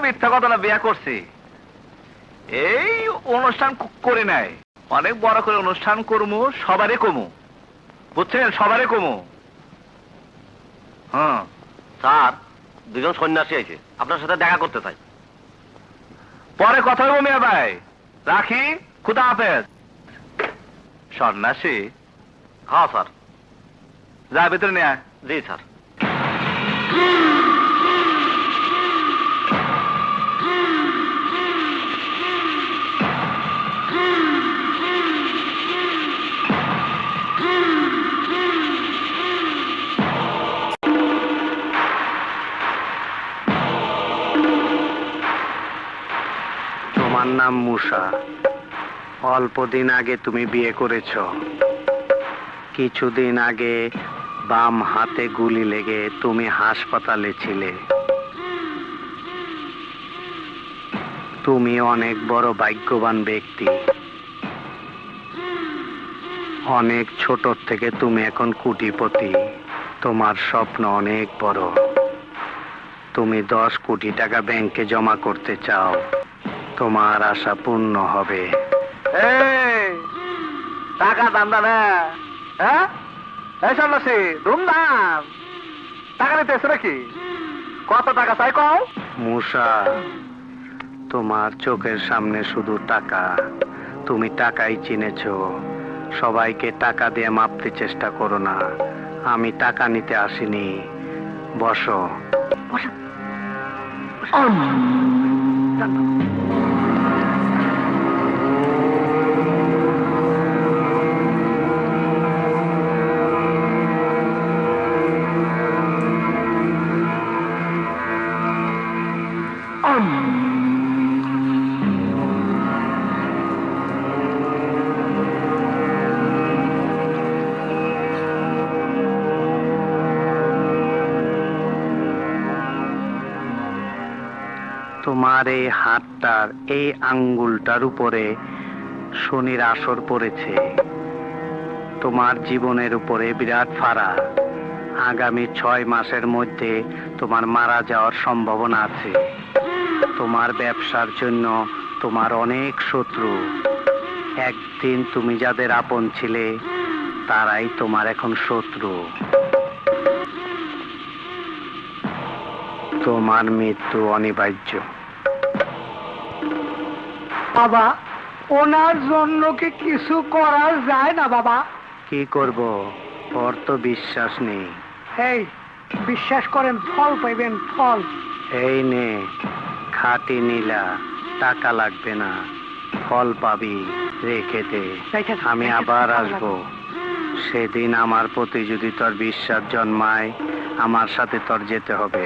মিথ্যা কথা না, বিয়া করছি। এই অনুষ্ঠান করে নাই, অনেক বড় করে অনুষ্ঠান করমু, সবারই কমু, বুঝছেন, সবারই কমু। হ্যাঁ স্যার, দুজন সন্ন্যাসী আছে, আপনার সাথে দেখা করতে চাই। পরে কথা বলবো মিয়া ভাই, রাখি, খুদা হাফেজ। সন্ন্যাসী? হ্যাঁ স্যার। যা ভিতরে নিয়ে আয়। জি স্যার। তোমার নাম মুসা। অল্পদিন আগে তুমি বিয়ে করেছ। কিছুদিন আগে বাম হাতে গুলি লেগে তুমি হাসপাতালে ছিলে। তুমি অনেক বড় ভাগ্যবান ব্যক্তি। অনেক ছোট থেকে তুমি এখন কোটিপতি। তোমার স্বপ্ন অনেক বড়। তুমি 10 কোটি টাকা ব্যাংকে জমা করতে চাও। তোমার আশা পূর্ণ হবে। টাকা দান্দা না, হ্যাঁ? এই সন্ন্যাসী, ধুমধাম টাকা নিতে এসে নাকি? কত টাকা চাই কও? মুসা, তোমার চোখের সামনে শুধু টাকা। তুমি টাকাই চিনেছ। সবাইকে টাকা দিয়ে মাপতে চেষ্টা করো না। আমি টাকা নিতে আসিনি। বসো। তোমার এই হাতটার এই আঙ্গুলটার উপরে শনির আসর পড়েছে। তোমার জীবনের উপরে বিরাট ফাড়া। আগামী 6 মাসের মধ্যে তোমার মারা যাওয়ার সম্ভাবনা আছে। তোমার ব্যবসার জন্য তোমার অনেক শত্রু। একদিন তুমি যাদের আপন ছিলে, তারাই তোমার এখন শত্রু। তোমার মৃত্যু অনিবার্য। বাবা, ওনার জন্য কি কিছু করা যায় না বাবা? কি করব? ওর তো বিশ্বাস নেই। এই বিশ্বাস করেন, ফল পাইবেন, ফল। এই নে, খাঁটি নীলা, টাকা লাগবে না, ফল পাবি। রেখে দে, আমি আবার আসবো। সেদিন আমার প্রতি যদি তোর বিশ্বাস জন্মায়, আমার সাথে তোর যেতে হবে।